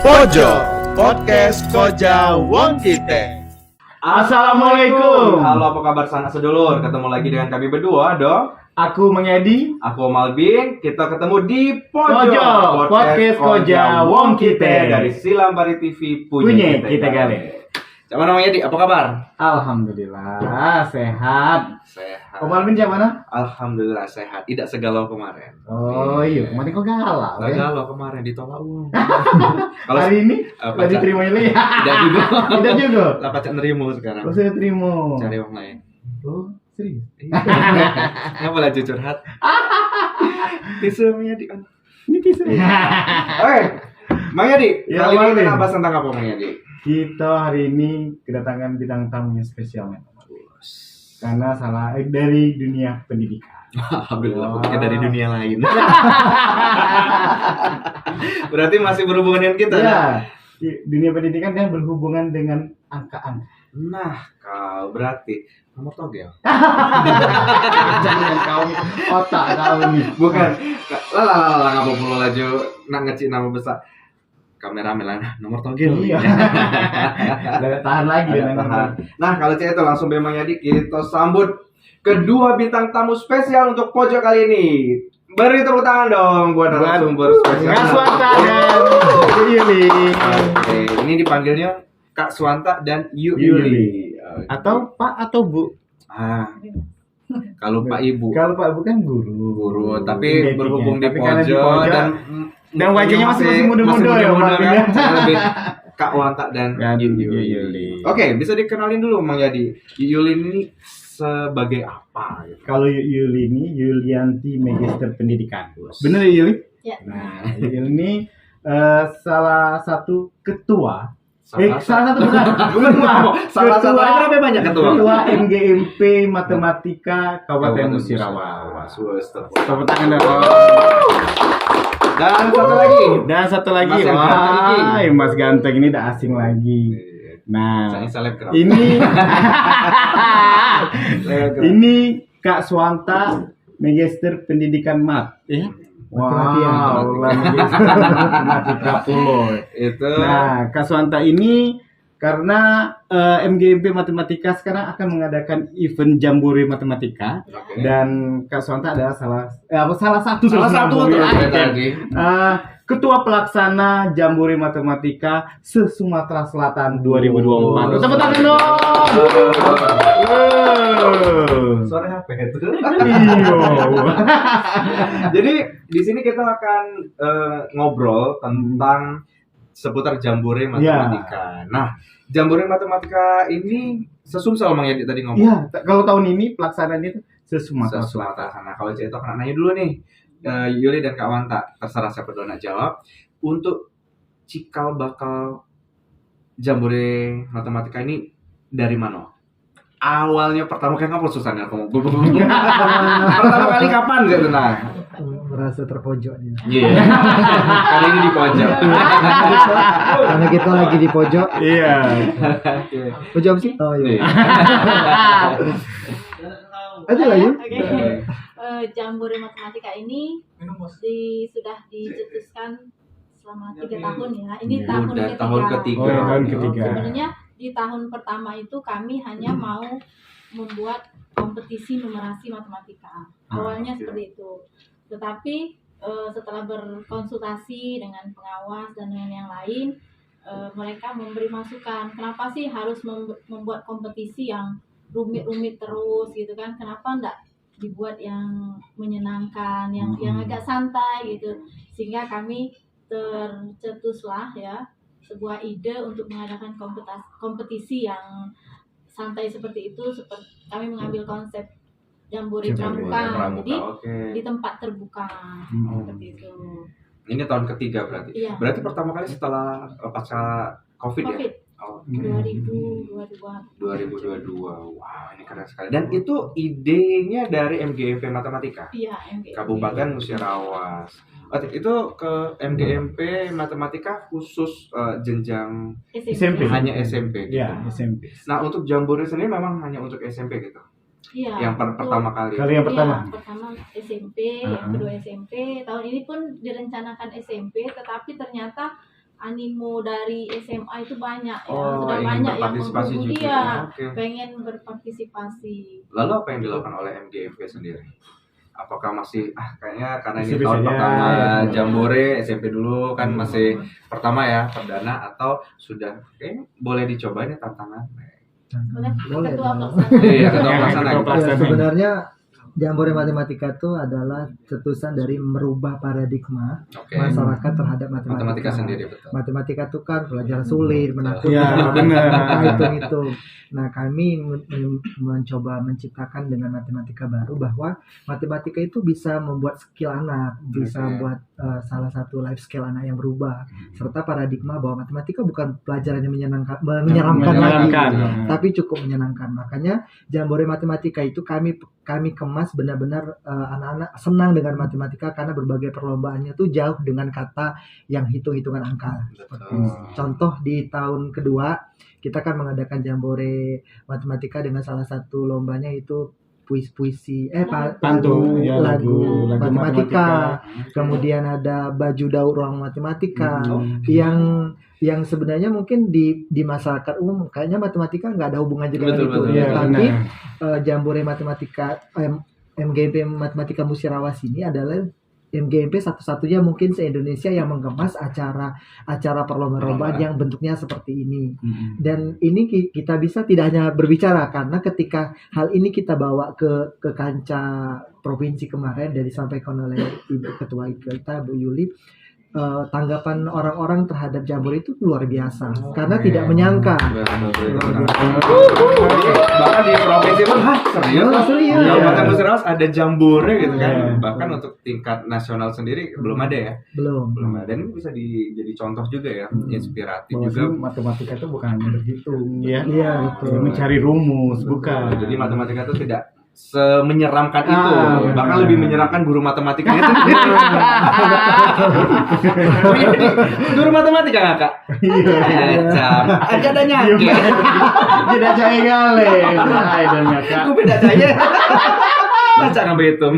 Pojo Podcast Koja Wong Kite. Assalamualaikum. Halo, apa kabar sanak sedulur? Ketemu lagi dengan kami berdua dong. Aku Mengedi. Aku Malbin. Kita ketemu di Pojo Podcast Koja Wong Kite dari Silambari TV punya kita kali. Cak mana Mengedi? Apa kabar? Alhamdulillah sehat. Sehat. Om Alvin cak mana? Alhamdulillah sehat. Tidak segalau kemarin. Oh iya, kemarin kok galau Gak ya? galau kemarin ditolak uang. Kalau Hari ini apa, lagi Cak? terima ini. Tidak juga. Tidak juga. Lah pacak nerimo sekarang. Oh saya terima. Cari uang lain. Oh serius? Ngapa lagi curhat? Tisu Mengedi. Ini kisah. Oke. Mengedi, Ya, kali ini Malbin. kita bahas tentang apa Mengedi? Kita hari ini kedatangan bintang tamunya spesial nih. Karena dari dunia pendidikan. Alhamdulillah, Wah. bukannya dari dunia lain. Berarti masih berhubungan dengan kita. Ya, Nah? di dunia pendidikan dan berhubungan dengan angka-angka. Nah, kau berarti nomor togel. Jangan kau otak kau nih. Bukan. Lah ngapa perlu laju nak ngecik nama besar. Kameramen lah, nomor togel. Iya. Udah tahan lagi Ada ya tahan. Nah, kalau cek itu langsung memang jadi kita sambut kedua bintang tamu spesial untuk pojok kali ini. Beri tepuk tangan dong buat narasumber spesial. Kak Swanta dan Yuli. Oke, ini dipanggilnya Kak Swanta dan Yuli. Oke. Atau Pak atau Bu? Ah, kalau Pak Ibu, Kalau Pak Bu kan guru. guru, tapi Identiknya. berhubung di Tapi karena pojok dan wajahnya masih muda-muda ya, muda Pak. kan. Saya lebih Kak Wanta dan Dan Yuli. Yuli. Oke, bisa dikenalin dulu Mang Yadi. Yuli ini sebagai apa? Gitu? Kalau Yuli ini Yulianti Magister Pendidikan. Bener ya Yuli? Ya. Nah, Yuli ini salah satu ketua. Salah Salah satu bukan. Salah satu. Ketua- Ada berapa banyak ketua? Ketua MGMP Matematika Kabupaten Musirawa. Tepuk tangan dong. Dan satu lagi. Dan satu lagi, Mas yang ganteng ini. wah, Mas Ganteng ini udah asing lagi. Nah, Saya selebgram. ini Selebgram. ini Kak Swanta Magister Pendidikan Mat, ya. Wow, lah Magister Matematika Pulau. Itu Nah, Kak Swanta ini karena MGMP Matematika sekarang akan mengadakan event Jambore Matematika oke. dan Kak Swanta adalah salah satu Salah satu Jambore untuk Matematika. tadi. Ketua Pelaksana Jambore Matematika se-Sumatera Selatan 2024. Tepuk tangan dong. Suara HP itu. Iya. Jadi di sini kita akan ngobrol tentang seputar Jambore Matematika. Nah, Jambore Matematika ini sesumsel Mang Yadi tadi ngomong. Iya, kalau tahun ini pelaksanaannya itu se-Sumatera Sumatera. Selatan. Nah, kalau itu akan nanya dulu nih, Yuli dan Kak Wanta, terserah siapa dulu nak jawab. Untuk cikal bakal Jambore Matematika ini dari mana? Awalnya pertama kali ngapa susahnya kamu? Pertama kali kapan gitu nah? Merasa terpojok nih. Iya. Kali ini di pojok. Karena kita lagi di pojok. Iya. Pojok apa sih? Oh iya. Aja lah, ya. Oke. Jambore Matematika ini sudah dicetuskan selama 3 tahun ya. Ini tahun Udah ketiga. tahun ketiga. Oh, ya, tahun ketiga. Sebenarnya di tahun pertama itu kami hanya mau membuat kompetisi numerasi matematika. Awalnya oke. seperti itu. Tetapi setelah berkonsultasi dengan pengawas dan dengan yang lain, mereka memberi masukan. Kenapa sih harus membuat kompetisi yang rumit-rumit terus gitu kan? Kenapa enggak dibuat yang menyenangkan, yang agak santai gitu. Sehingga kami tercetuslah ya sebuah ide untuk mengadakan kompetisi yang santai seperti itu. Kami mengambil konsep Jambore Pramuka, jadi Oke. di tempat terbuka seperti itu. Ini tahun ketiga berarti. Iya. Berarti pertama kali setelah pasca COVID ya? Covid Oh, 2022. 2022. Wah, ini keren sekali. Dan itu idenya dari MGMP Matematika. Iya, MGMP. Kabupaten Musirawas. Itu ke MGMP Matematika khusus jenjang SMP. hanya SMP gitu. Iya, SMP. Nah, untuk Jambore sendiri memang hanya untuk SMP gitu. Iya. Yang pertama kali. Kali yang pertama. Iya, pertama SMP, yang kedua SMP. Tahun ini pun direncanakan SMP, tetapi ternyata animo dari SMA itu banyak ya, Oh, sudah ingin banyak yang berpartisipasi mengikuti juga. ya, Oke. pengen berpartisipasi. Lalu apa yang dilakukan oleh MGMP sendiri? Apakah masih kayaknya karena ini Bisa-bisa tahun aja. pertama Ya. Jambore SMP dulu kan masih pertama ya, perdana, atau sudah boleh dicoba ini tantangan? Boleh, Boleh ketua dong. pelaksana. Iya, ketua pelaksana Ketua gitu. pelaksana. Ya, sebenarnya Jambore Matematika itu adalah cetusan dari merubah paradigma Oke. masyarakat terhadap matematika. Matematika sendiri betul. Matematika itu kan pelajaran sulit, menakutkan. Iya, benar. Hitung-hitung. Nah, kami mencoba menciptakan dengan matematika baru bahwa matematika itu bisa membuat skill anak, bisa Oke. buat salah satu life skill anak yang berubah, serta paradigma bahwa matematika bukan pelajaran yang menyeramkan lagi, tapi cukup menyenangkan. Makanya Jambore Matematika itu kami kemas benar-benar anak-anak senang dengan matematika karena berbagai perlombaannya tuh jauh dengan kata yang hitung-hitungan angka. Contoh di tahun kedua kita kan mengadakan Jambore Matematika dengan salah satu lombanya itu puisi Pantun, ya, lagu lagu matematika. Kemudian ada baju daur ulang matematika yang sebenarnya mungkin di masyarakat umum kayaknya matematika nggak ada hubungan juga Betul, gitu. betul. Iya, Tapi benar. Jambore Matematika MGMP Matematika Musirawas ini adalah MGMP satu-satunya mungkin se-Indonesia yang mengemas acara perlombaan yang bentuknya seperti ini. Dan ini kita bisa tidak hanya berbicara karena ketika hal ini kita bawa ke kancah provinsi kemarin dari disampaikan oleh Ibu Ketua kita Bu Yuli, tanggapan orang-orang terhadap Jambore itu luar biasa karena tidak menyangka. Bahkan di provinsi pun serius. Serius. Kabupaten Musirawas ada Jambore gitu kan. Iya. Bahkan untuk tingkat nasional sendiri belum ada ya. Belum. Belum ada. Dan ini bisa jadi contoh juga ya, inspiratif Bahwa juga. matematika itu bukan hanya berhitung, ya. Iya, betul. Mencari rumus, bukan. Jadi matematika itu tidak semenyeramkan itu, benar. bahkan lebih menyeramkan guru matematikanya itu. Oh iya, guru matematika nggak kak? Iya. Aja ada nyaki. Tidak cahaya gale. Dan nyaka. Aku beda aja. Baca nggak berhitung.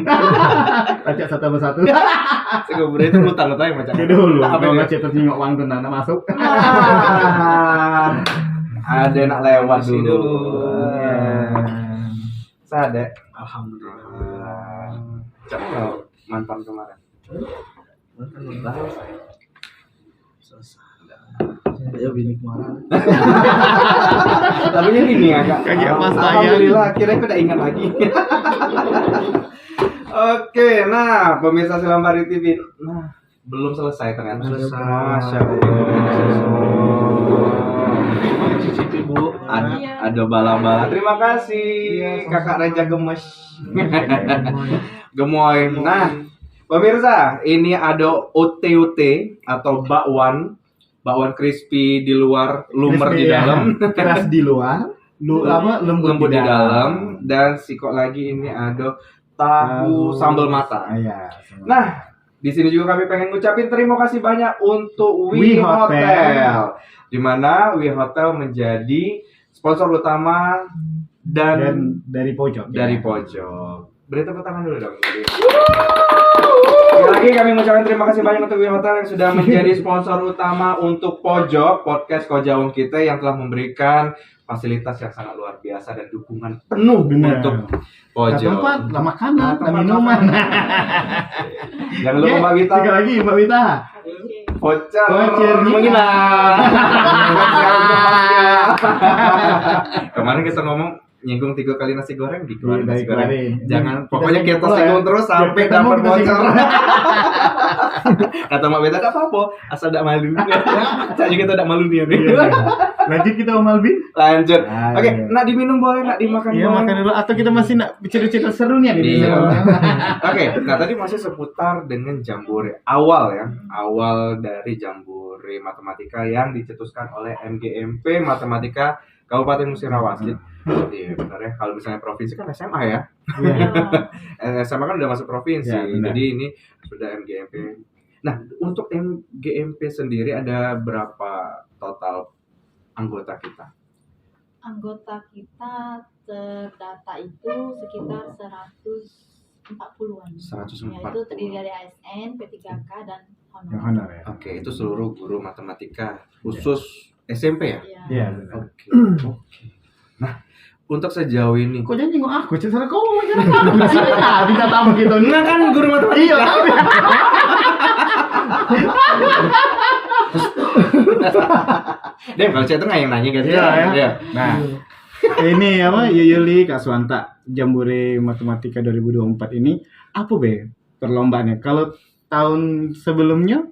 Baca satu persatu. Saya berhitung utang-utang yang baca. Dulu. Apa Kalau itu? ngecek terus nyingok uang tunana masuk. Ada nak lewat Aduh. dulu. Iya. Sadek. Alhamdulillah. Coba mantan kemarin. Ayo bini kemana? Lagunya gini ya kak. Kayak Mas Tayang. Alhamdulillah, akhirnya aku udah ingat lagi. Oke, nah pemirsa Silambari TV, nah belum selesai ternyata. Masya Allah. Cicipi Bu, ada bala-bala. Terima kasih Kakak Reja Gemes. Gemoy. Nah, pemirsa, ini ada OTOT atau bakwan crispy di luar, lumer di dalam. Keras di luar, lembut Lembut di dalam, dan sikok lagi ini ada tahu sambal mata. Iya. Nah, di sini juga kami pengen ngucapin terima kasih banyak untuk Wi Wi Hotel. Hotel, di mana Wi Hotel menjadi sponsor utama dan dari pojok. dari pojok. Beri tepuk tangan dulu dong. Sekali lagi kami mengucapkan terima kasih banyak untuk Wi Hotel yang sudah menjadi sponsor utama untuk Pojok podcast Kojawong kita yang telah memberikan fasilitas yang sangat luar biasa dan dukungan penuh Benar. untuk Nah, Pojok. tempat, lah makanan, lah tempat minuman. Jangan lupa Mbak Wita. Sekali lagi Mbak Wita. Voucher Voucher menginap. Kemarin kita ngomong nyinggung 3 kali nasi goreng di Iya, nasi goreng. kemarin. Jangan, Kita pokoknya kita singgung singgung ya. terus sampai Ketemu dapat kita voucher. singgung. Kata Mbak Beta tak apa-apa, asal tak malu. Saya juga tak malu dia nih. Iya. Lanjut kita Om Alvin. Lanjut. Ayo. Oke, nak diminum boleh, nak dimakan Iya, boleh. makan dulu atau kita masih nak cerita serunya nih. Iya. Oke, nah tadi masih seputar dengan Jambore awal ya, awal dari Jambore Matematika yang dicetuskan oleh MGMP Matematika Kabupaten Musirawas. Iya benar ya. Kalau misalnya provinsi kan SMA ya. SMA kan udah masuk provinsi. Ya, benar. Jadi ini sudah MGMP. Nah, untuk MGMP sendiri ada berapa total anggota kita? Anggota kita terdata itu sekitar 100 140-an. 140. Ya, itu terdiri dari ASN, P3K dan Yang honor. honor ya. Oke, itu seluruh guru matematika khusus SMP ya? Ya. Iya, benar. Oke. Nah, untuk sejauh ini Kok jangan nyinggung aku, cara kau bisa tahu gitu. enggak kan guru matematika. Iya, tapi Dem, kalau saya tuh nggak yang nanya gitu. Iya, ya. Iya. Nah, ini apa Yuli Kak Swanta Jambore Matematika 2024 ini apa be perlombaannya? Kalau tahun sebelumnya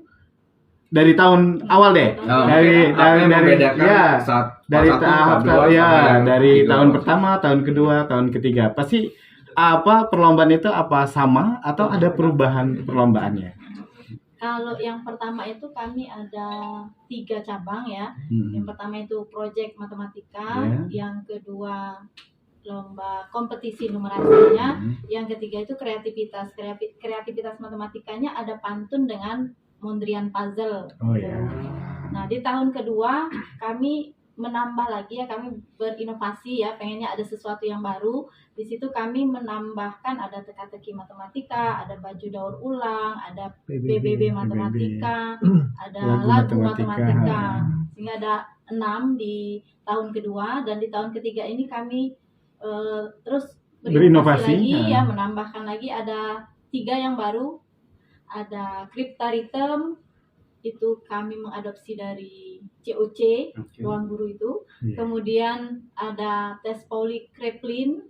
dari tahun awal deh. Oh, dari apa yang membedakan ya, saat dari satu, tahap dua, ya sama yang dari tiga? tahun pertama, tahun kedua, tahun ketiga. Pasti apa perlombaan itu apa sama atau ada perubahan perlombaannya? Kalau yang pertama itu kami ada 3 cabang ya. Hmm. Yang pertama itu project matematika, yang kedua lomba kompetisi numerasinya, yang ketiga itu kreativitas. Kreativitas matematikanya ada pantun dengan mondrian puzzle. Oh gitu. ya. Nah, di tahun kedua kami menambah lagi ya, kami berinovasi ya, pengennya ada sesuatu yang baru. Di situ kami menambahkan ada teka-teki matematika, ada baju daur ulang, ada PBB matematika, ada lagu matematika. Sehingga ada 6 di tahun kedua, dan di tahun ketiga ini kami terus Berinovasi, lagi ya. ya, menambahkan lagi ada 3 yang baru. Ada cryptaritum, itu kami mengadopsi dari COC, Oke. ruang guru itu. Iya. Kemudian ada tes Pauli Kreplin,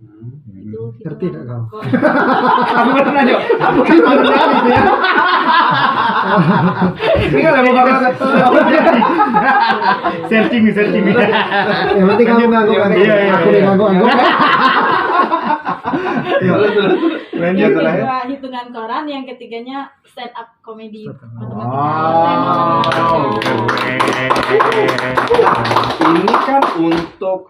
itu Ngerti tak kau? Aku baru nanya. Aku baru nanya gitu ya. Ini kan level banget. searching. Yang penting kamu ngangguk Iya, aku iya. ngangguk. yang Lanjut lah ya. kedua hitungan koran, yang ketiganya stand up comedy matematika. Ini kan untuk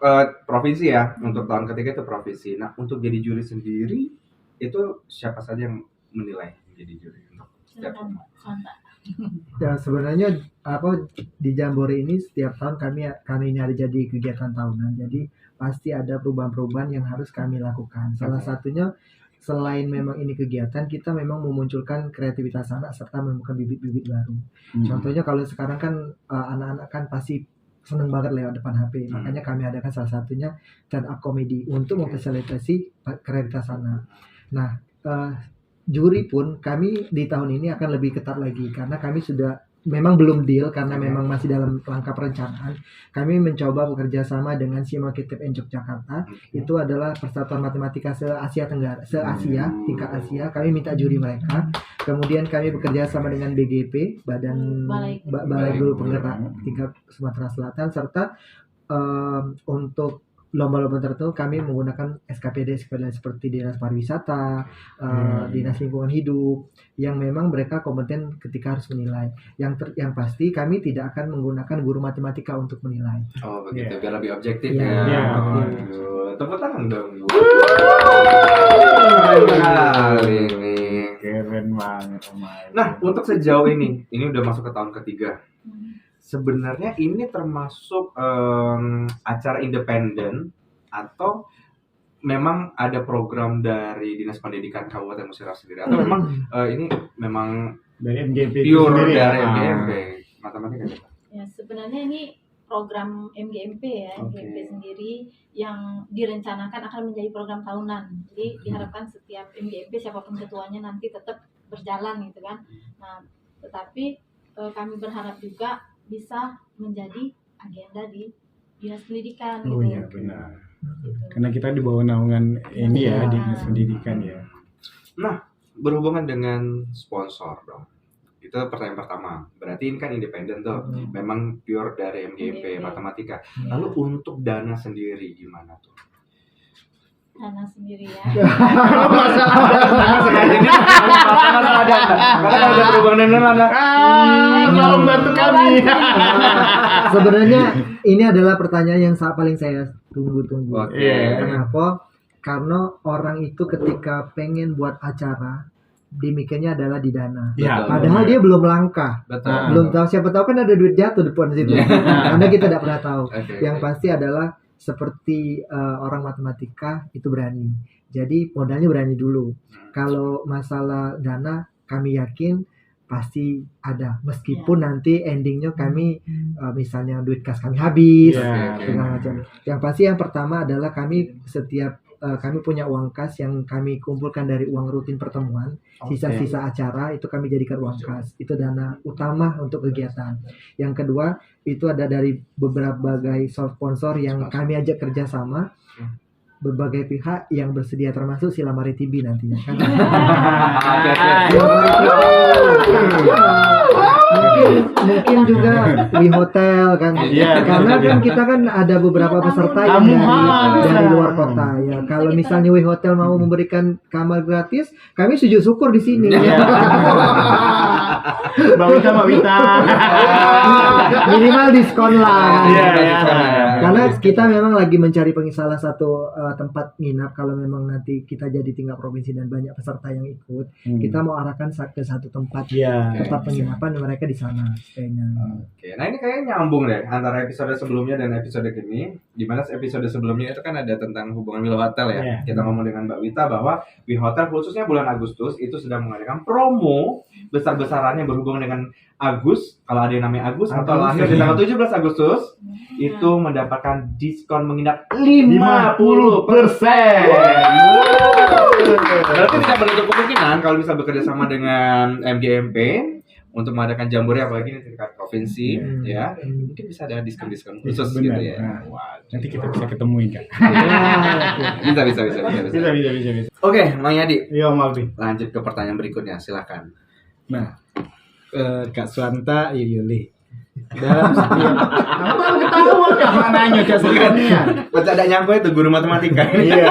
provinsi ya, untuk tahun ketiga itu provinsi. Nah, untuk jadi juri sendiri itu siapa saja yang menilai jadi juri untuk setiap Silakan, Santa. Ya sebenarnya apa di Jambore ini setiap tahun kami ini ada jadi kegiatan tahunan. Jadi pasti ada perubahan-perubahan yang harus kami lakukan. Salah satunya selain memang ini kegiatan, kita memang memunculkan kreativitas anak serta menemukan bibit-bibit baru. Contohnya kalau sekarang kan anak-anak kan pasti seneng banget lewat depan HP. Makanya kami adakan salah satunya stand up comedy untuk memfasilitasi kreativitas anak. Nah, juri pun kami di tahun ini akan lebih ketat lagi karena kami sudah memang belum deal karena memang masih dalam langkah perencanaan. Kami mencoba bekerja sama dengan Simakitip Yogyakarta. Itu adalah Persatuan Matematika se-Asia Tenggara, se-Asia, tingkat Asia. Kami minta juri mereka. Kemudian kami bekerja sama dengan BGP, Badan Balai Guru Penggerak tingkat Sumatera Selatan, serta untuk lomba-lomba tertentu kami menggunakan SKPD seperti Dinas Pariwisata, Dinas Lingkungan Hidup, yang memang mereka kompeten ketika harus menilai. Yang pasti kami tidak akan menggunakan guru matematika untuk menilai. Oh begitu, biar lebih objektif Iya, ya. iya, Waduh, tepuk tangan dong. Keren banget, Nah, untuk sejauh ini udah masuk ke tahun ketiga. Sebenarnya ini termasuk acara independen atau memang ada program dari Dinas Pendidikan Kabupaten Musira sendiri, atau memang ini memang dari MGP pure sendiri ya? dari MGMP matematika gitu? Ya, sebenarnya ini program MGMP ya, MGMP sendiri yang direncanakan akan menjadi program tahunan. Jadi diharapkan setiap MGMP siapapun ketuanya nanti tetap berjalan gitu kan. Nah, tetapi kami berharap juga bisa menjadi agenda di Dinas Pendidikan Oh gitu. iya benar. Gitu. Karena kita di bawah naungan ini ya, Iya. Dinas Pendidikan ya. Nah, berhubungan dengan sponsor dong. Itu pertanyaan pertama. Berarti ini kan independen tuh. Memang pure dari MGMP matematika. Lalu untuk dana sendiri gimana tuh? Dana sendiri ya. Karena ada berhubungan dengan dana. Tolong bantu kami. Sebenarnya ini adalah pertanyaan yang paling saya tunggu-tunggu. Oke. Kenapa? Karena orang itu ketika pengen buat acara, dimikirnya adalah di dana. Ya, Padahal dia belum langkah. Betul. Belum tahu, siapa tahu kan ada duit jatuh di depan situ. Karena kita tidak pernah tahu. Oke. Yang pasti adalah seperti orang matematika itu berani. Jadi modalnya berani dulu. Kalau masalah dana kami yakin pasti ada, meskipun nanti endingnya kami misalnya duit kas kami habis, segala macam. Yang pasti yang pertama adalah kami setiap kami punya uang kas yang kami kumpulkan dari uang rutin pertemuan, sisa-sisa acara itu kami jadikan uang kas. Itu dana utama untuk kegiatan. Yang kedua itu ada dari beberapa sponsor yang kami ajak kerjasama, berbagai pihak yang bersedia, termasuk Silamari TV nantinya kan. mungkin juga di hotel kan, karena kan kita kan ada beberapa peserta yang dari luar kota ya. Kalau misalnya W Hotel mau memberikan kamar gratis, kami sujud syukur di sini. Mbak Wita. Minimal diskon lah. Karena kita memang lagi mencari salah satu tempat nginap. Kalau memang nanti kita jadi tingkat provinsi dan banyak peserta yang ikut, kita mau arahkan ke satu tempat tempat penginapan mereka di sana stay-nya. Oke, nah ini kayaknya nyambung deh antara episode sebelumnya dan episode ini. Di mana episode sebelumnya itu kan ada tentang hubungan Will Hotel ya. Kita ngomong dengan Mbak Wita bahwa Will Hotel khususnya bulan Agustus itu sedang mengadakan promo besar-besarannya berhubungan dengan Agus. Kalau ada yang namanya Agus atau lahir di tanggal 17 Agustus itu mendapatkan diskon menginap 50%. Berarti tidak menutup kemungkinan kalau bisa bekerja sama dengan MGMP untuk mengadakan jambore apalagi di tingkat provinsi ya, mungkin bisa ada diskon-diskon khusus gitu ya. Wah, nanti kita bisa ketemuin kan. Bisa. Oke, Mang Yadi. Iya, Maldi. Lanjut ke pertanyaan berikutnya, silakan. Nah, Kak Suanta Yuli. Dalam setiap apa ketawa Kak mananya Kak sebenarnya. Baca ada nyangkut itu guru matematika. Iya.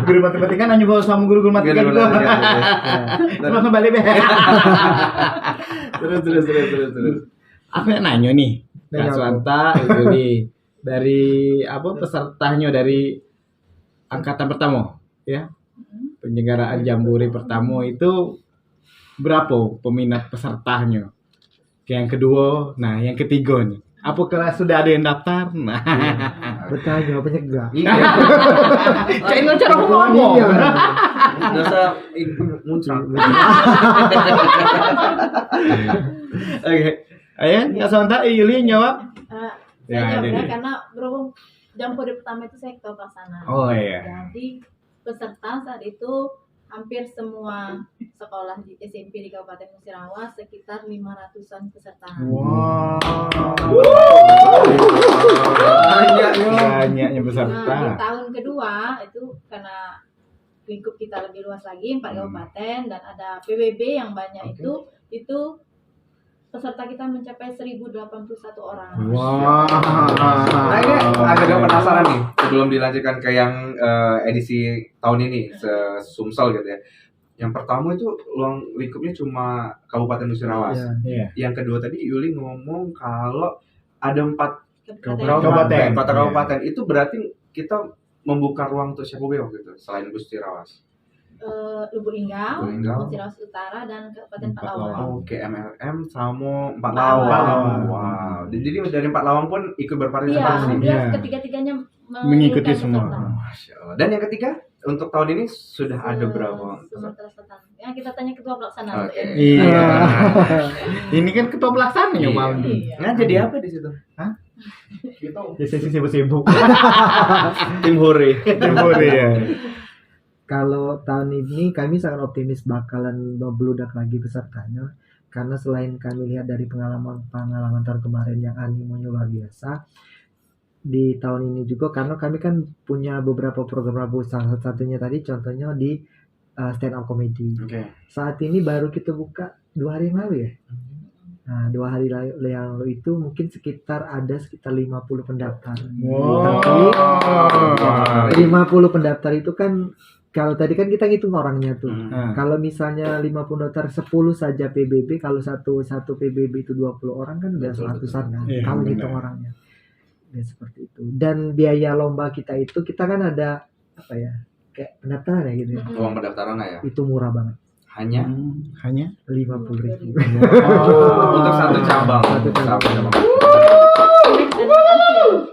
Guru matematika nanya bawa sama guru matematika itu. Terus kembali be. Terus. Aku yang nanya nih, Kak Suanta Yuli dari apa pesertanya dari angkatan pertama, ya. Penyelenggaraan Jambore pertama itu berapa peminat pesertanya? Yang kedua, nah yang ketiga nih, apakah sudah ada yang daftar? Nah, bertanya jawabannya enggak. Kayaknya cara ngomong. Dosa muncul. Oke, ayo Kak Suanta, Yuli jawab. Saya jawab karena berhubung Jambore pertama itu saya ketua pelaksana. Oh iya. Jadi peserta saat itu hampir semua sekolah di SMP di Kabupaten Musirawas, sekitar 500-an peserta. Wow. Banyaknya peserta. Nah, di tahun kedua itu karena lingkup kita lebih luas lagi, 4 kabupaten dan ada PBB yang banyak itu peserta kita mencapai 1.081 orang. Wow. Nah ini agak penasaran nih sebelum dilanjutkan ke yang edisi tahun ini Sumsel gitu ya. Yang pertama itu ruang lingkupnya cuma Kabupaten Musirawas. Yang kedua tadi Yuli ngomong kalau ada 4 kabupaten. Itu berarti kita membuka ruang untuk siapa waktu itu selain Musirawas? Lubuk Linggau, Musirawas Utara dan Kabupaten Pelawang. Oke, MLM sama Empat Lawang. Wow. Jadi dari Empat Lawang pun ikut berpartisipasi. Iya, ketiga-tiganya mengikuti semua. Masya Allah. Dan yang ketiga untuk tahun ini sudah ada berapa? Sumatera Selatan. Ya kita tanya ketua pelaksana. Iya. Ini kan ketua pelaksana ya, Mam. Nah, jadi apa di situ? Hah? Ya sesi sibuk-sibuk. Tim hore ya. Kalau tahun ini kami sangat optimis bakalan membludak lagi pesertanya, karena selain kami lihat dari pengalaman tahun kemarin yang animonya luar biasa, di tahun ini juga karena kami kan punya beberapa program salah satunya tadi contohnya di stand up comedy. Saat ini baru kita buka 2 hari yang lalu ya. Nah 2 hari yang lalu itu mungkin sekitar 50 pendaftar. Tapi 50 pendaftar itu kan kalau tadi kan kita ngitung orangnya tuh. Kalau misalnya 50 daftar 10 saja PBB, kalau satu PBB itu 20 orang kan udah 100-an kan. Kalau ngitung orangnya. Ya seperti itu. Dan biaya lomba kita itu kita kan ada apa ya? Kayak pendaftaran ya gitu ya. Uang pendaftaran ya. Itu murah banget. Hanya 50.000. Untuk satu cabang.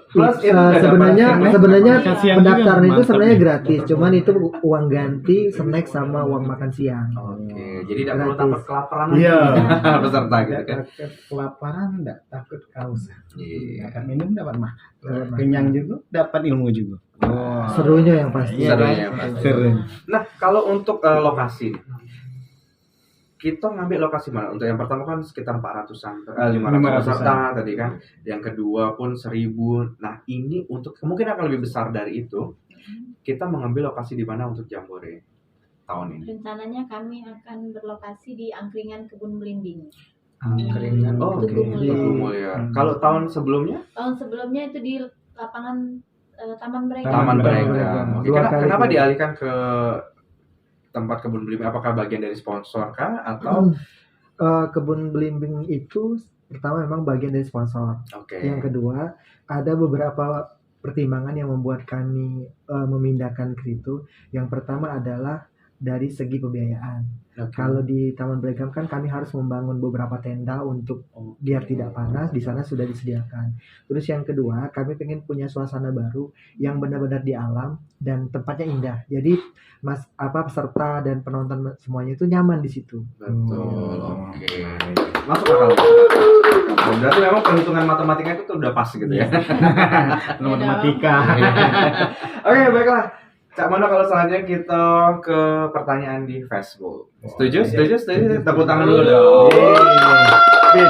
Plus itu ada sebenarnya makan siang pendaftaran juga itu sebenarnya mantap. gratis, cuman itu uang ganti snack sama uang makan siang. Oke, jadi tidak perlu Gratis. takut kelaparan Iya. lagi peserta gitu Tidak kan. takut kelaparan, tidak takut kehausan. Iya. Dapat minum, dapat makan. Dapat makan. Kenyang juga, dapat ilmu juga. Serunya yang pasti. Iya, Serunya kan? yang pasti. Seru. Nah, kalau untuk lokasi kita ngambil lokasi mana? Untuk yang pertama kan sekitar 400-an, 500 peserta tadi kan. Yang kedua pun 1000. Nah, ini untuk mungkin akan lebih besar dari itu. Kita mengambil lokasi di mana untuk Jambore tahun ini? Rencananya kami akan berlokasi di angkringan Kebun Belimbing. Keringan. Oh, oke. Tugu Mulia. Tugu Mulia. Kalau tahun sebelumnya? Tahun sebelumnya itu di lapangan Taman Brega. Taman Brega. Brega. Oke, Dua kali kenapa itu. dialihkan ke tempat Kebun Belimbing? Apakah bagian dari sponsor kah atau Kebun Belimbing itu pertama memang bagian dari sponsor. oke. Yang kedua, ada beberapa pertimbangan yang membuat kami memindahkan ke situ. Yang pertama adalah dari segi pembiayaan. Oke. Kalau di Taman Belegam kan kami harus membangun beberapa tenda untuk biar tidak panas, di sana sudah disediakan. Terus yang kedua, kami pengen punya suasana baru yang benar-benar di alam dan tempatnya indah. Jadi peserta dan penonton semuanya itu nyaman di situ. Betul. Oke. Masuk akal. Berarti memang perhitungan matematika itu tuh udah pas gitu ya. Matematika. Oke, baiklah. Cak Mano, kalau selanjutnya kita ke pertanyaan di Facebook. Setuju? Tepuk tangan dulu dong. Bin.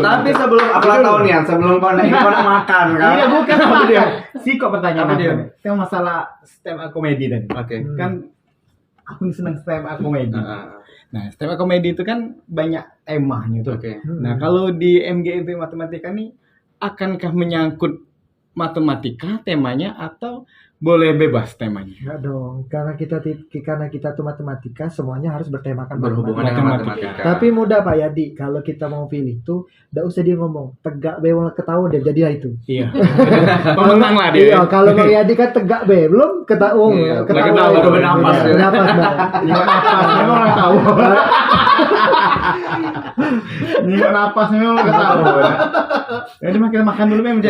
Tapi sebelum apa tahu nih, sebelum kau naik makan kan? Iya, bukan apa dia. Si kok pertanyaan Apa dia? apa? Itu masalah stand up comedy tadi. Oke. Kan aku senang stand up comedy. Heeh. Nah, stand up comedy itu kan banyak temanya tuh. Oke. Nah, kalau di MGIP matematika nih akankah menyangkut matematika temanya atau boleh bebas temanya? Enggak dong, karena kita tuh matematika, semuanya harus bertemakan Berhubungan dengan matematika. Tapi mudah Pak Yadi, kalau kita mau pilih tuh, enggak usah dia ngomong tegak be wong ketawa deh, jadilah itu. Iya. Pemenang lah dia. Iya, kalau Bang Yadi kan tegak be, belum ketawa, Iya, ketawa. ketawa, itu. bernapas, ya. Bernapas, Bang. Iya, napas memang orang tahu. Iya, napas memang orang tahu. Jadi makin makan dulu memang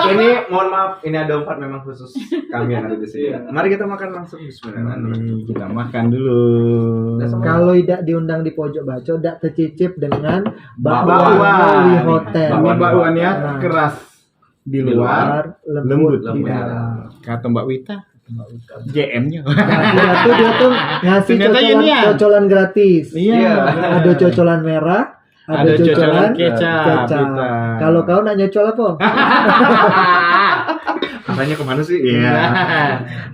Ini mohon maaf, ini ada 4 memang khusus kami yang ada di sini. Mari kita makan langsung bismillahirrahmanirrahim. Kita makan dulu. Kalau tidak diundang di pojok baco, tidak tercicip dengan Bakwan. di hotel. Ini bakwan ya Nah. keras di luar, lembut di lembut. dalam. kata Mbak Wita. JM-nya. Dia tuh ngasih Ternyata ini ya. cocolan gratis. Iya. Ada cocolan merah, ada cocolan kecap. kecap. Kita. Kalau kau nak nyocol apa? Arahnya kemana sih?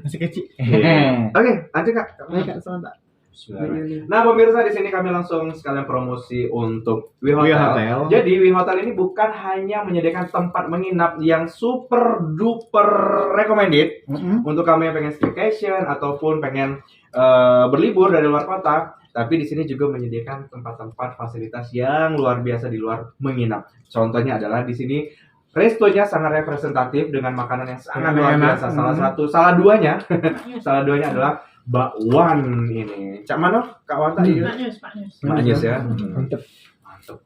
Masih kecil. Oke, lanjut Kak. Kak Sonta. Nah, pemirsa, di sini kami langsung sekalian promosi untuk Wi Wi Hotel. Hotel. Jadi Wi Hotel ini bukan hanya menyediakan tempat menginap yang super duper recommended untuk kami yang pengen staycation ataupun pengen berlibur dari luar kota, tapi di sini juga menyediakan tempat-tempat fasilitas yang luar biasa di luar menginap. Contohnya adalah di sini restonya sangat representatif dengan makanan yang sangat luar Enak. biasa. Salah duanya adalah bakwan ini. Cak Mano, Kak Wanta ini. Pak News. Manis ya. Mantep. Mantap.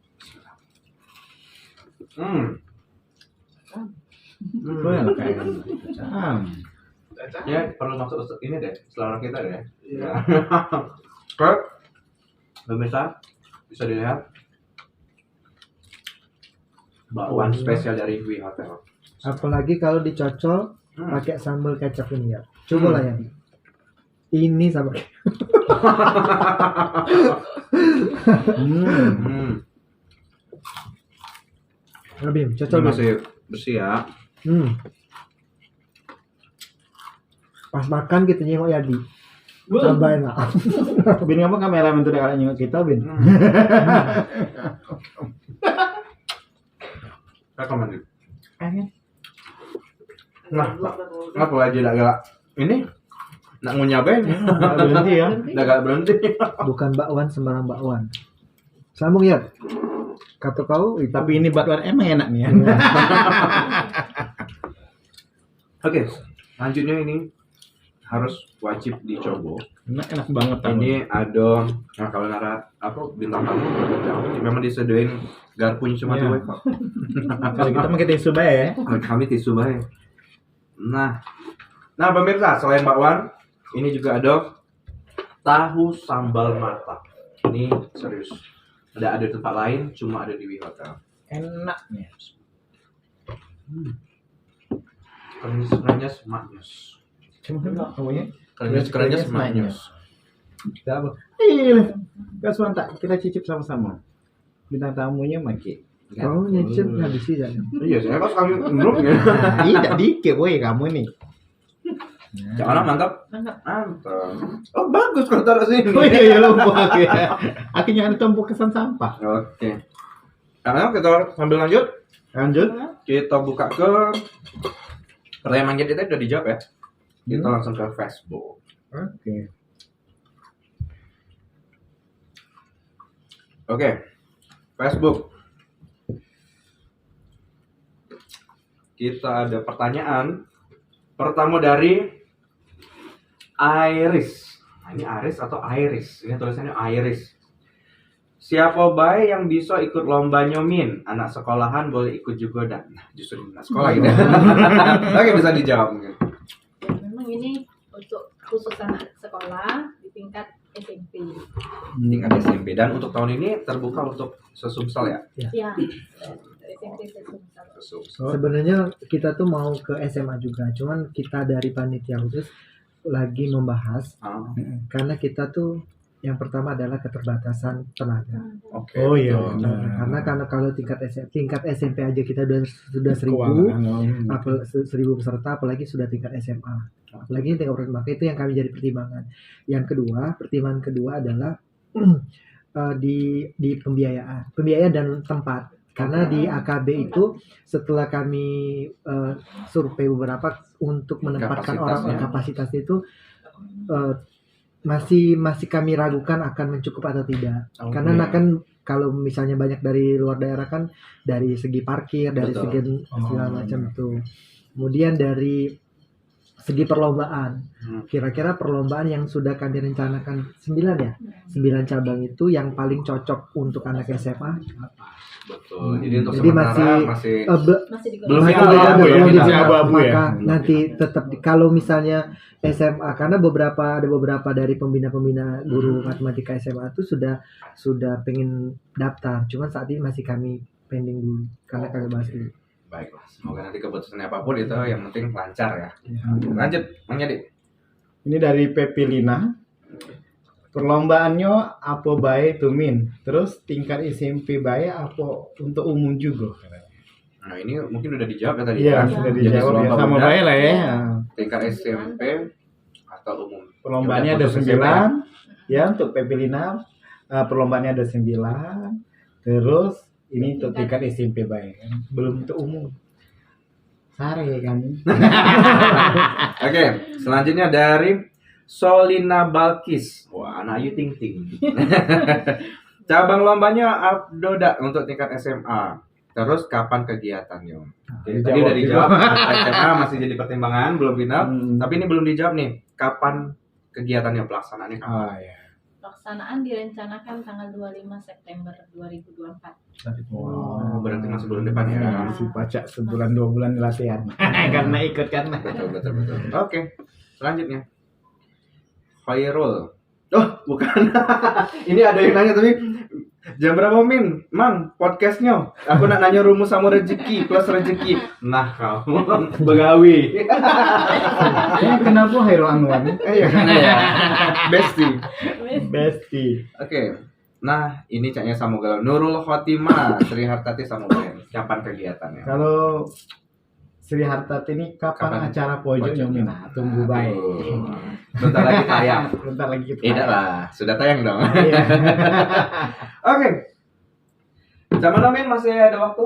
Boleh lah kayak. Ya, perlu masuk ini deh, selera kita deh. Ya. Oke. Pemirsa, bisa dilihat bakwan spesial dari Wi Hotel. Apalagi kalau dicocol pakai sambal kecap ini ya. Coba lah ya. Ini sama. Lebih cocol Ini Bim. masih bersih ya. Pas makan kita nyengok Yadi. Tambah enak. Bin kamu kamera bentuk kalau nyengok kita, Bin. Rekomendasi. Nah, ngapa lagi agak ini? Nak ngunyabain ya? Berhenti ya. Agak berhenti. Bukan bakwan sembarang bakwan. Sambung ya. Kata kau itu Tapi ini bakwan emang enak nih ya. Oke, lanjutnya ini harus wajib dicoba Enak banget Ini ada, nah kalau nara apa bintang tamu memang disediain garpunya cuma Iya. 2 kok. Kalau kita mah kita tisu bae ya. Kami tisu bae. Nah pemirsa selain bakwan, ini juga ada tahu sambal mata. Ini serius. Ada di tempat lain, cuma ada di Wi Hotel. Enaknya. Kerennya semaknyus. Cuma namanya Kerennya semaknyus. apa? Iya. Kak Suanta, kita cicip sama-sama. Bintang tamunya Maki. Kau nyicip habis sih kan. Iya, saya kan kami menurut ya. Tidak dikit boy kamu nih. Jangan mantap. Mantap. Mantap. Oh bagus kalau taruh sini. Oh iya lupa ya. Akhirnya ada tumpuk kesan sampah. Oke. Karena kita sambil lanjut, Lanjut. kita buka ke pertanyaan manggil kita udah dijawab ya. Kita langsung ke Facebook. Oke. Oke. Facebook. Kita ada pertanyaan. Pertama dari Iris. Nah, ini Iris atau Iris? Ini tulisannya Iris. Siapa baik yang bisa ikut lomba nyomin? Anak sekolahan boleh ikut juga dan nah, justru anak sekolah gitu. Oke, bisa dijawab mungkin. Ya, memang ini untuk khusus anak sekolah di tingkat SMP. Tingkat SMP dan untuk tahun ini terbuka untuk sesumsel ya. Ya, SMP Sesumsel. Sesumsel. Sebenarnya kita tuh mau ke SMA juga, cuman kita dari panitia khusus lagi membahas Ah, karena kita tuh yang pertama adalah keterbatasan tenaga. Oke. Oh iya. betul. Karena kalau tingkat SMP aja kita sudah 1000, Keuangan. 1000 peserta, apalagi sudah tingkat SMA. Apalagi tingkat provinsi, maka itu yang kami jadi pertimbangan. Yang kedua, pertimbangan kedua adalah di pembiayaan dan tempat. Karena di AKB itu setelah kami survei beberapa untuk menempatkan orang kapasitas itu masih kami ragukan akan mencukup atau tidak. Karena kan kalau misalnya banyak dari luar daerah kan dari segi parkir, dari Betul. segi segala macam itu. Kemudian dari segi perlombaan, kira-kira perlombaan yang sudah kami rencanakan 9 ya, 9 cabang itu yang paling cocok untuk anak SMA. Betul. Jadi untuk Jadi sementara masih Masih di Belum masih final belum abu ya, belum final. final. Abu-abu ya. Maka nanti tetap kalau misalnya SMA, karena ada beberapa dari pembina guru matematika SMA itu sudah pengen daftar, cuman saat ini masih kami pending dulu karena kami bahas dulu. baiklah. Semoga nanti keputusannya apapun itu yang penting lancar ya. Lanjut, Mang Yadi. Ini dari Pepi Lina. Perlombaannya apa baik tumin. Terus tingkat SMP baik apa untuk umum juga. Nah, ini mungkin udah dijawab ya tadi. Iya, ya. sudah Jadi dijawab ya. selomba Sama benar, baik lah ya. tingkat SMP atau umum. Perlombaannya Ya, ada khusus 9 ya untuk Pepilina. Perlombaannya ada 9. Terus ini untuk tingkat SMP baik. Belum untuk umum. Sare kan. Oke, selanjutnya dari Solina Balkis. Wah, anak Ayu Ting Ting. Cabang lombanya Abdoda untuk tingkat SMA. Terus kapan kegiatannya? Oke, tadi udah dijawab. SMA masih jadi pertimbangan, belum final. Tapi ini belum dijawab nih. Kapan kegiatannya, pelaksanaannya kapan? Oh ya. pelaksanaan direncanakan tanggal 25 September 2024. Oh, berarti masih bulan depan ya. Si pacak sebulan 2 bulan latihan. Karena ikut kan. Betul. Oke, selanjutnya. Khairul. Oh, bukan. Ini ada yang nanya tapi jam berapa Min? Mang, podcastnya. Aku nak nanya rumus sama rezeki plus rezeki. Nah, kamu begawi. Kenapa Hairul Anwar? Iya, Besti. Besti. Oke. Nah, ini caknya sama galau. Nurul Khotimah, Sri Hartati sama Ben. Kapan kegiatannya? Kalau Sri Hartati ini kapan acara pojoknya Min? Tunggu baik. Bentar lagi tayang. Bentar lagi kita. Tidak lah, sudah tayang dong. Iya. Oke. Zaman Min masih ada waktu?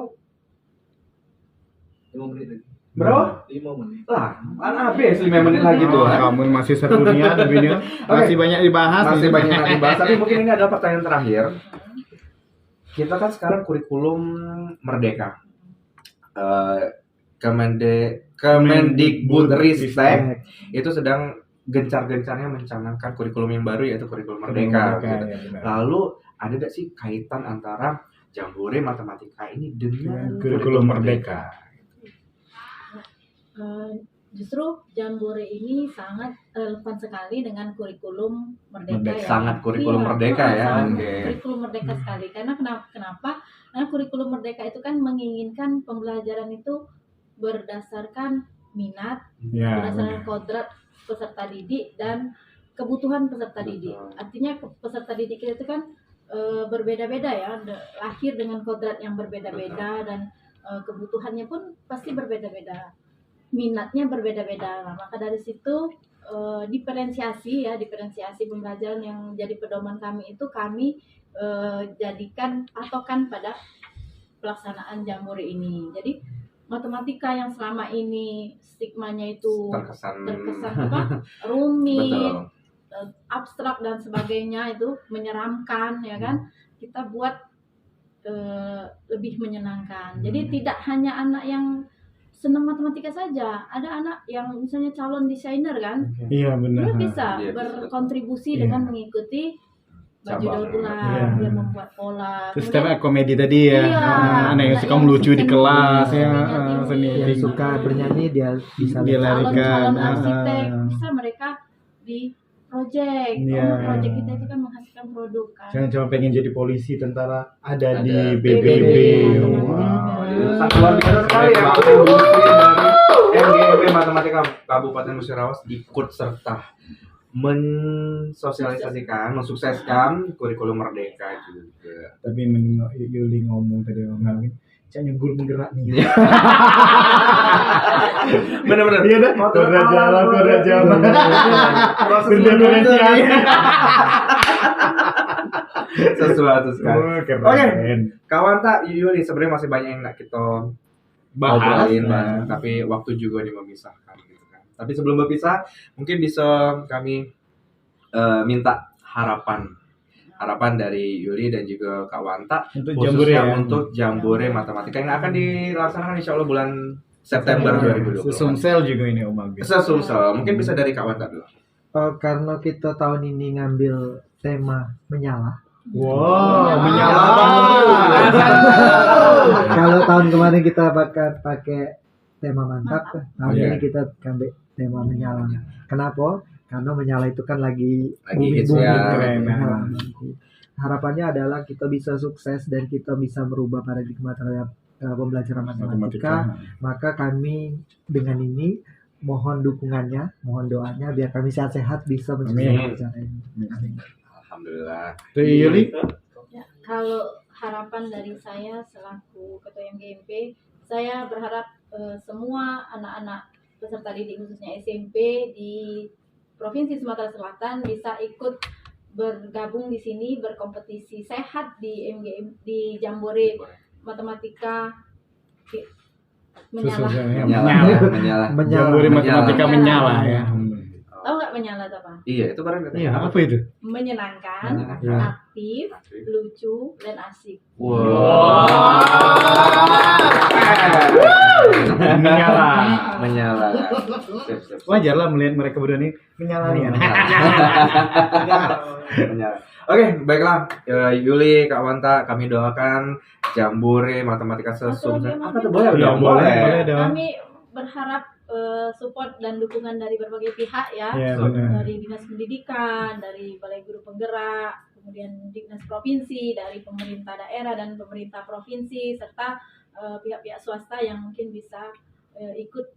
5 menit lagi. Berapa? 5 menit. Lah, kan habis 5 menit lagi tuh. Kamu masih seru nih ya videonya. Masih banyak dibahas. Masih nih. banyak yang dibahas, tapi mungkin ini adalah pertanyaan terakhir. Kita kan sekarang kurikulum Merdeka. Kemendikbudristek itu sedang gencar-gencarnya mencanangkan kurikulum yang baru yaitu kurikulum Merdeka. Gitu. ya, benar. Lalu ada nggak sih kaitan antara Jambore Matematika ini dengan Kurikulum Merdeka. Justru Jambore ini sangat relevan sekali dengan kurikulum Merdeka ya. Sangat kurikulum Iya, Merdeka ya. sangat Oke. kurikulum Merdeka sekali. Karena kenapa? Karena kurikulum Merdeka itu kan menginginkan pembelajaran itu berdasarkan minat, Ya, berdasarkan benar. kodrat peserta didik dan kebutuhan peserta Betul. didik. Artinya peserta didik itu kan berbeda-beda ya, lahir dengan kodrat yang berbeda-beda dan kebutuhannya pun pasti berbeda-beda, minatnya berbeda-beda. Nah, maka dari situ diferensiasi pembelajaran yang jadi pedoman kami itu kami jadikan patokan pada pelaksanaan Jambore ini. Jadi matematika yang selama ini stigmanya itu Terkesan rumit, betul. abstrak dan sebagainya, itu menyeramkan ya kan, kita buat lebih menyenangkan. Jadi tidak hanya anak yang senang matematika saja, ada anak yang misalnya calon desainer kan, Iya, benar. dia bisa Iya, bisa. berkontribusi Iya. dengan mengikuti baju Cabang. daur ulang, Iya. dia membuat pola. Terus Kemudian- komedi tadi ya, Iya, anak yang anak suka yang melucu di seni, kelas ya, seninya tinggi. seni Yang tinggi. suka bernyanyi dia bisa Dia lari. larikan. calon Ah. arsitek bisa mereka di project. Iya. Project kita itu kan menghasilkan produk kan. Jangan cuma pengen jadi polisi, tentara, ada di Ada BBB. BBB. Wow. Sangat luar biasa sekali ya kontribusi dari MGB Matematika Kabupaten Musirawas ikut serta mensosialisasikan, mensukseskan kurikulum Merdeka juga. Tapi mending Yuli ngomong tadi ngomongin, jangan guru penggerak nih. Bener-bener. Iya dah, kodrat jalan. Berdiferensiasi. Sesuatu sekali. Oh, keren. Oke. Kawan tak Yuli sebenarnya masih banyak yang nggak kita obrolin, Bahas. tapi waktu juga nih memisahkan gitu kan. Tapi sebelum berpisah, mungkin bisa kami minta harapan dari Yuli dan juga Kak Wanta Untuk Jambore khususnya ya. untuk Jambore Matematika yang akan dilaksanakan insya Allah bulan September 2020. Sumsel juga ini Om Agus. Sesumsel. Mungkin bisa dari Kak Wanta dulu. Karena kita tahun ini ngambil tema menyala. Wow, menyala. Kalau tahun kemarin kita pakai tema mantap, tahun Iya. ini kita ambil tema menyala. Kenapa? Karena menyala itu kan lagi hits booming, ya. Keren, menyala. Harapannya adalah kita bisa sukses dan kita bisa merubah paradigma terhadap pembelajaran matematika. Maka kami dengan ini mohon dukungannya, mohon doanya biar kami sehat-sehat bisa Amin. menyelesaikan acara ini. Amin. Alhamdulillah. Tuh Yuli. Ya, kalau harapan dari saya selaku Ketua MGMP, saya berharap semua anak-anak peserta didik khususnya SMP di Provinsi Sumatera Selatan bisa ikut bergabung di sini, berkompetisi sehat di di Jambore Matematika menyala. Menyala. Jambore Matematika menyala ya. Tahu nggak menyala itu apa? Iya, itu keren katanya. Iya, apa itu? Menyenangkan, Menyenangkan. aktif, lucu, dan asik. Menyala. Menyala. Sip, sip. Wajar lah melihat mereka berdua ini menyala nih kan. Menyala. Oke, baiklah. Yuli, Kak Wanta, kami doakan Jambore Matematika Sesumsel. Apa Apa tuh, tuh boleh? Iya, dong? boleh dong. Kami berharap support dan dukungan dari berbagai pihak ya, Iya, benar. dari Dinas Pendidikan, dari Balai Guru Penggerak, kemudian Dinas Provinsi, dari pemerintah daerah dan pemerintah provinsi, serta pihak-pihak swasta yang mungkin bisa ikut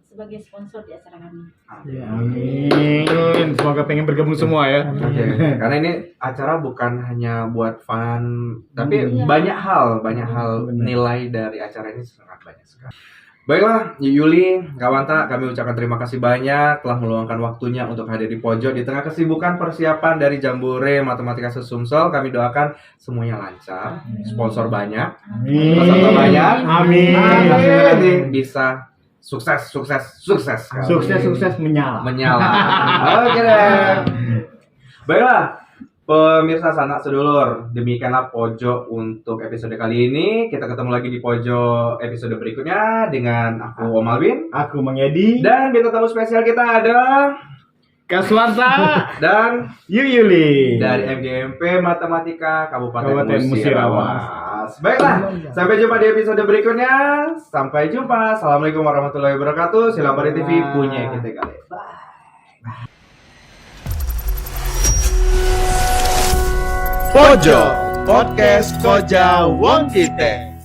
sebagai sponsor di acara kami. Ya, amin. Semoga pengen bergabung semua ya. Oke, karena ini acara bukan hanya buat fun, tapi Iya. banyak hal Benar. nilai dari acara ini sangat banyak sekali. Baiklah, Yuli, Kak Wanta, kami ucapkan terima kasih banyak telah meluangkan waktunya untuk hadir di pojok di tengah kesibukan persiapan dari Jambore Matematika Sesumsel. Kami doakan semuanya lancar, sponsor banyak, Amin. peserta banyak, Amin. Amin. Bisa sukses. Sukses menyala. Menyala. Oke deh. Baiklah, pemirsa sanak sedulur, demikianlah pojok untuk episode kali ini. Kita ketemu lagi di pojok episode berikutnya dengan aku Om Alvin Aku Mang Edi. dan bintang tamu spesial kita ada Kak Suwanta, dan Yuli dari MGMP Matematika Kabupaten Kabupaten Musirawas. Baiklah, sampai jumpa di episode berikutnya. Sampai jumpa. Assalamualaikum warahmatullahi wabarakatuh. Silambari TV punya kita kali. Pojok Podcast Koja Wong Kita.